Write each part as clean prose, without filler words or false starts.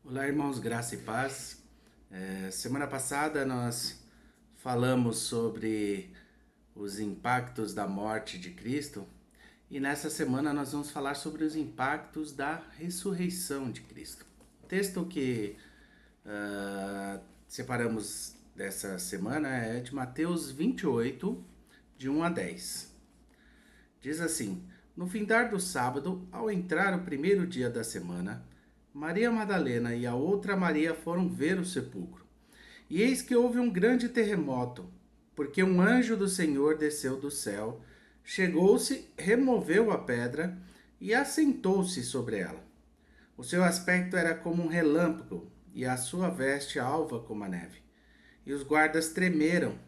Olá, irmãos, graça e paz. Semana passada nós falamos sobre os impactos da morte de Cristo e nessa semana nós vamos falar sobre os impactos da ressurreição de Cristo. O texto que separamos dessa semana é de Mateus 28, de 1 a 10. Diz assim: No findar do sábado, ao entrar o primeiro dia da semana, Maria Madalena e a outra Maria foram ver o sepulcro. E eis que houve um grande terremoto, porque um anjo do Senhor desceu do céu, chegou-se, removeu a pedra e assentou-se sobre ela. O seu aspecto era como um relâmpago, e a sua veste alva como a neve. E os guardas tremeram,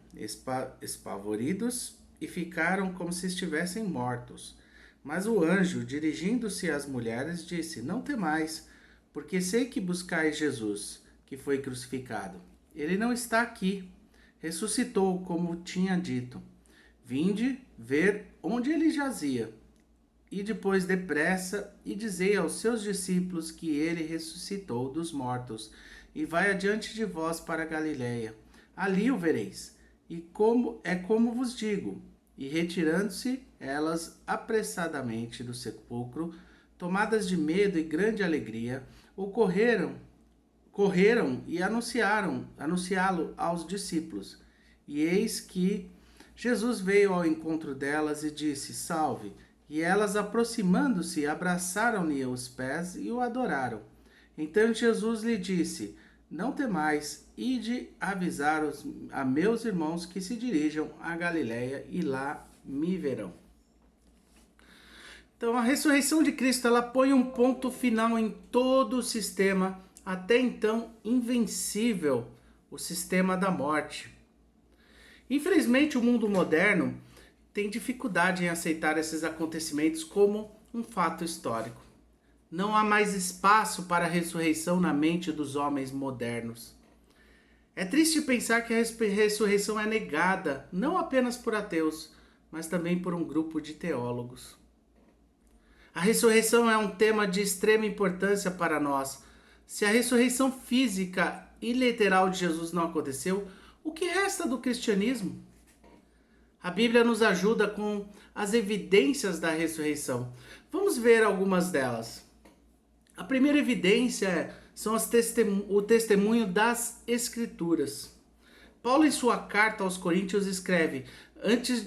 espavoridos, e ficaram como se estivessem mortos. Mas o anjo, dirigindo-se às mulheres, disse: Não temais, porque sei que buscais Jesus, que foi crucificado. Ele não está aqui. Ressuscitou, como tinha dito. Vinde ver onde ele jazia. E depois depressa e dizei aos seus discípulos que ele ressuscitou dos mortos, e vai adiante de vós para a Galiléia. Ali o vereis. E como vos digo. E retirando-se elas apressadamente do sepulcro, tomadas de medo e grande alegria, correram e anunciá-lo aos discípulos. E eis que Jesus veio ao encontro delas e disse: Salve! E elas, aproximando-se, abraçaram-lhe os pés e o adoraram. Então Jesus lhe disse: Não temais, ide avisar a meus irmãos que se dirijam a Galiléia e lá me verão. Então, a ressurreição de Cristo, ela põe um ponto final em todo o sistema, até então invencível, o sistema da morte. Infelizmente, o mundo moderno tem dificuldade em aceitar esses acontecimentos como um fato histórico. Não há mais espaço para a ressurreição na mente dos homens modernos. É triste pensar que a ressurreição é negada, não apenas por ateus, mas também por um grupo de teólogos. A ressurreição é um tema de extrema importância para nós. Se a ressurreição física e literal de Jesus não aconteceu, o que resta do cristianismo? A Bíblia nos ajuda com as evidências da ressurreição. Vamos ver algumas delas. A primeira evidência são o testemunho das Escrituras. Paulo, em sua carta aos Coríntios, escreve,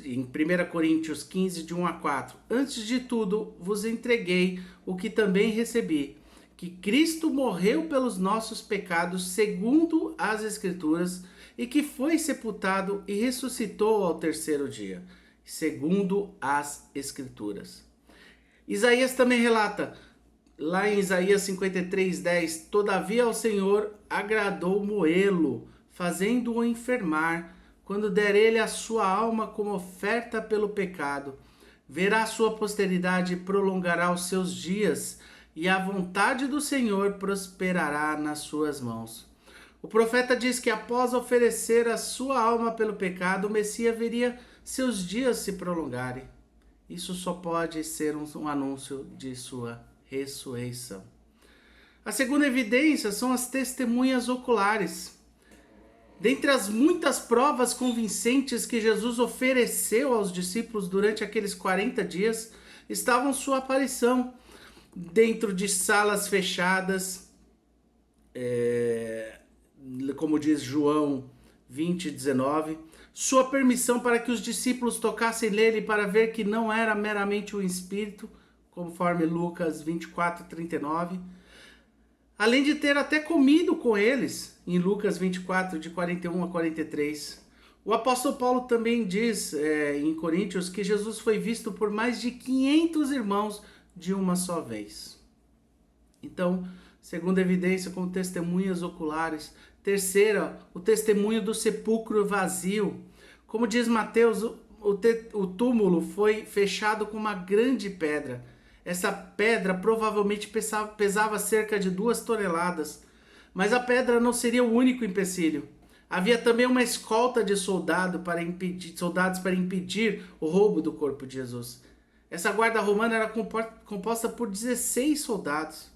em 1 Coríntios 15, de 1 a 4, Antes de tudo, vos entreguei o que também recebi, que Cristo morreu pelos nossos pecados, segundo as Escrituras, e que foi sepultado e ressuscitou ao terceiro dia, segundo as Escrituras. Isaías também relata, lá em Isaías 53:10, Todavia ao Senhor agradou moê-lo, fazendo-o enfermar, quando der ele a sua alma como oferta pelo pecado. Verá a sua posteridade e prolongará os seus dias, e a vontade do Senhor prosperará nas suas mãos. O profeta diz que após oferecer a sua alma pelo pecado, o Messias veria seus dias se prolongarem. Isso só pode ser um anúncio de sua ressurreição. A segunda evidência são as testemunhas oculares. Dentre as muitas provas convincentes que Jesus ofereceu aos discípulos durante aqueles 40 dias, estavam sua aparição dentro de salas fechadas, como diz João 20:19, sua permissão para que os discípulos tocassem nele para ver que não era meramente um espírito, conforme Lucas 24:39, além de ter até comido com eles, em Lucas 24, de 41 a 43. O apóstolo Paulo também diz em Coríntios que Jesus foi visto por mais de 500 irmãos de uma só vez. Então, segunda evidência com testemunhas oculares. Terceira, o testemunho do sepulcro vazio. Como diz Mateus, o túmulo foi fechado com uma grande pedra. Essa pedra provavelmente pesava cerca de 2 toneladas. Mas a pedra não seria o único empecilho. Havia também uma escolta de soldados para impedir o roubo do corpo de Jesus. Essa guarda romana era composta por 16 soldados.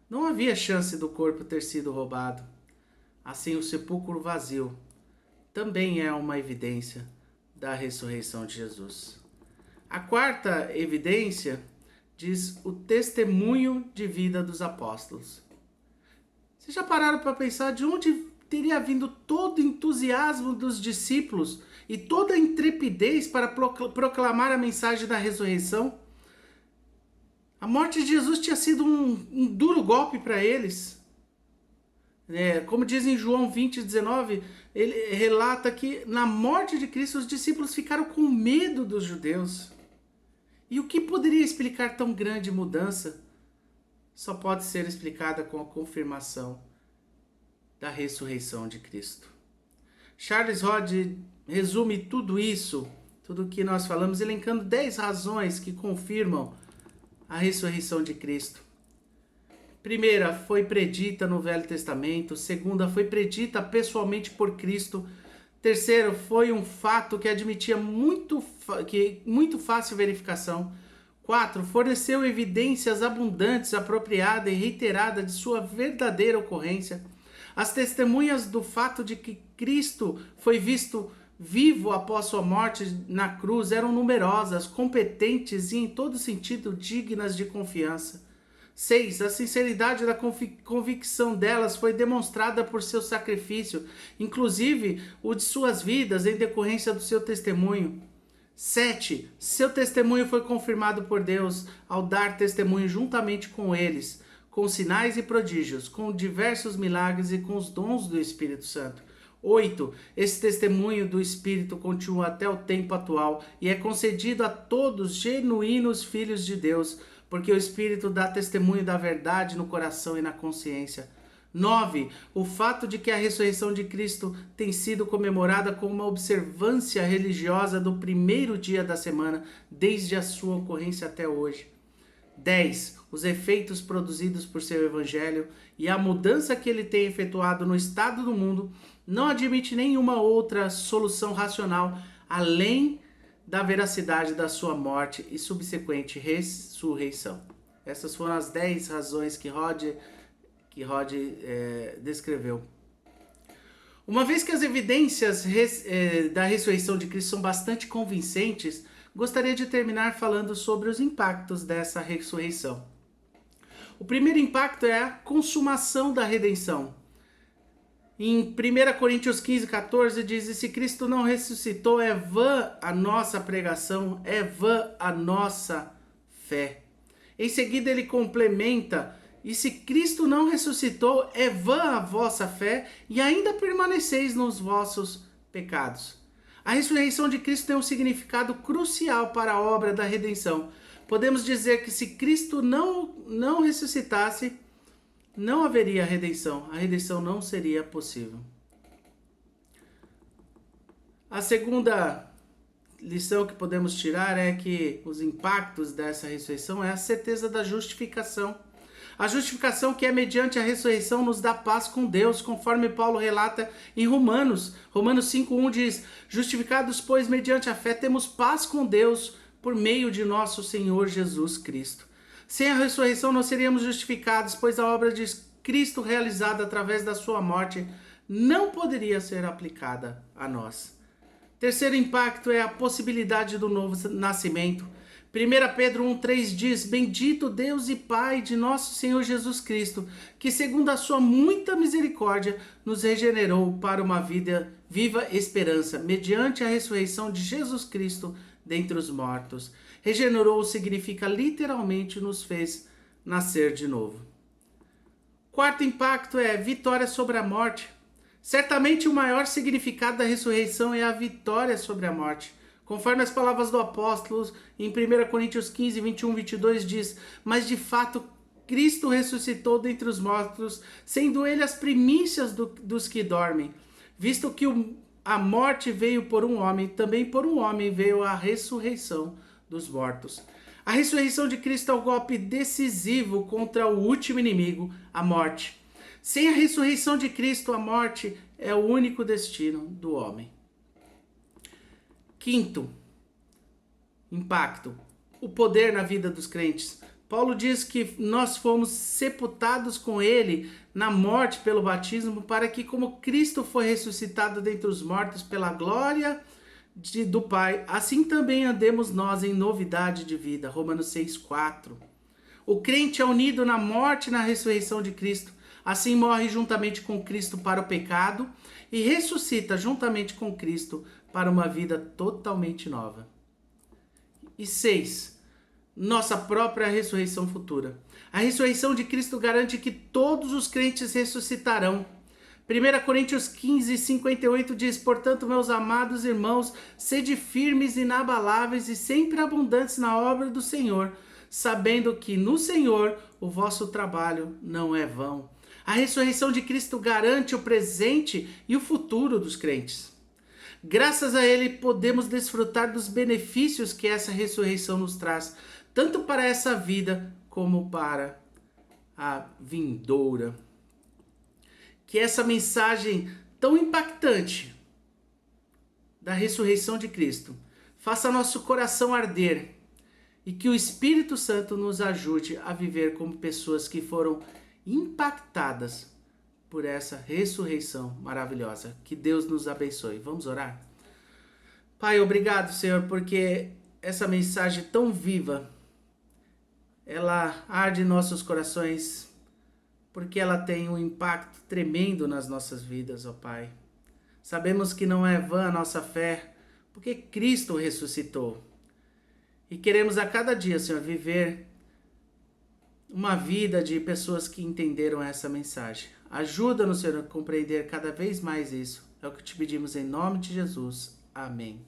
Não havia chance do corpo ter sido roubado. Assim, o sepulcro vazio também é uma evidência da ressurreição de Jesus. A quarta evidência diz o testemunho de vida dos apóstolos. Vocês já pararam para pensar de onde teria vindo todo o entusiasmo dos discípulos e toda a intrepidez para proclamar a mensagem da ressurreição? A morte de Jesus tinha sido um duro golpe para eles. Como diz em João 20:19, ele relata que na morte de Cristo os discípulos ficaram com medo dos judeus. E o que poderia explicar tão grande mudança? Só pode ser explicada com a confirmação da ressurreição de Cristo. Charles Hodge resume tudo isso, tudo o que nós falamos, elencando 10 razões que confirmam a ressurreição de Cristo. Primeira, foi predita no Velho Testamento. Segunda, foi predita pessoalmente por Cristo. Terceiro, foi um fato que admitia muito fácil verificação. 4. Forneceu evidências abundantes, apropriada e reiterada de sua verdadeira ocorrência. As testemunhas do fato de que Cristo foi visto vivo após sua morte na cruz eram numerosas, competentes e em todo sentido dignas de confiança. 6. A sinceridade da convicção delas foi demonstrada por seu sacrifício, inclusive o de suas vidas em decorrência do seu testemunho. 7. Seu testemunho foi confirmado por Deus ao dar testemunho juntamente com eles, com sinais e prodígios, com diversos milagres e com os dons do Espírito Santo. 8. Esse testemunho do Espírito continua até o tempo atual e é concedido a todos genuínos filhos de Deus, porque o Espírito dá testemunho da verdade no coração e na consciência. 9. O fato de que a ressurreição de Cristo tem sido comemorada como uma observância religiosa do primeiro dia da semana, desde a sua ocorrência até hoje. 10. Os efeitos produzidos por seu evangelho e a mudança que ele tem efetuado no estado do mundo não admite nenhuma outra solução racional além da veracidade da sua morte e subsequente ressurreição. Essas foram as 10 razões que Hodge descreveu. Uma vez que as evidências da ressurreição de Cristo são bastante convincentes, gostaria de terminar falando sobre os impactos dessa ressurreição. O primeiro impacto é a consumação da redenção. Em 1 Coríntios 15:14 diz: e se Cristo não ressuscitou, é vã a nossa pregação, é vã a nossa fé. Em seguida ele complementa: e se Cristo não ressuscitou, é vã a vossa fé e ainda permaneceis nos vossos pecados. A ressurreição de Cristo tem um significado crucial para a obra da redenção. Podemos dizer que se Cristo não ressuscitasse, não haveria redenção. A redenção não seria possível. A segunda lição que podemos tirar é que os impactos dessa ressurreição é a certeza da justificação. A justificação que é mediante a ressurreição nos dá paz com Deus, conforme Paulo relata em Romanos. Romanos 5:1 diz: justificados, pois, mediante a fé, temos paz com Deus por meio de nosso Senhor Jesus Cristo. Sem a ressurreição não seríamos justificados, pois a obra de Cristo realizada através da sua morte não poderia ser aplicada a nós. Terceiro impacto é a possibilidade do novo nascimento. 1 Pedro 1,3 diz: bendito Deus e Pai de nosso Senhor Jesus Cristo, que segundo a sua muita misericórdia nos regenerou para uma vida viva esperança, mediante a ressurreição de Jesus Cristo dentre os mortos. Regenerou significa literalmente nos fez nascer de novo. Quarto impacto é vitória sobre a morte. Certamente o maior significado da ressurreição é a vitória sobre a morte. Conforme as palavras do apóstolo em 1 Coríntios 15, 21, 22 diz: mas de fato Cristo ressuscitou dentre os mortos, sendo ele as primícias dos que dormem. Visto que a morte veio por um homem, também por um homem veio a ressurreição dos mortos. A ressurreição de Cristo é o golpe decisivo contra o último inimigo, a morte. Sem a ressurreição de Cristo, a morte é o único destino do homem. Quinto impacto: o poder na vida dos crentes. Paulo diz que nós fomos sepultados com ele na morte pelo batismo, para que, como Cristo foi ressuscitado dentre os mortos pela glória do Pai, assim também andemos nós em novidade de vida. Romanos 6,4. O crente é unido na morte e na ressurreição de Cristo. Assim morre juntamente com Cristo para o pecado e ressuscita juntamente com Cristo para uma vida totalmente nova. E 6. Nossa própria ressurreição futura. A ressurreição de Cristo garante que todos os crentes ressuscitarão. 1 Coríntios 15, 58 diz: portanto, meus amados irmãos, sede firmes, inabaláveis e sempre abundantes na obra do Senhor, sabendo que no Senhor o vosso trabalho não é vão. A ressurreição de Cristo garante o presente e o futuro dos crentes. Graças a ele podemos desfrutar dos benefícios que essa ressurreição nos traz, tanto para essa vida como para a vindoura. Que essa mensagem tão impactante da ressurreição de Cristo faça nosso coração arder e que o Espírito Santo nos ajude a viver como pessoas que foram impactadas por essa ressurreição maravilhosa. Que Deus nos abençoe. Vamos orar? Pai, obrigado, Senhor, porque essa mensagem tão viva, ela arde em nossos corações, porque ela tem um impacto tremendo nas nossas vidas, ó Pai. Sabemos que não é vã a nossa fé, porque Cristo ressuscitou. E queremos a cada dia, Senhor, viver uma vida de pessoas que entenderam essa mensagem. Ajuda-nos, Senhor, a compreender cada vez mais isso. É o que te pedimos em nome de Jesus. Amém.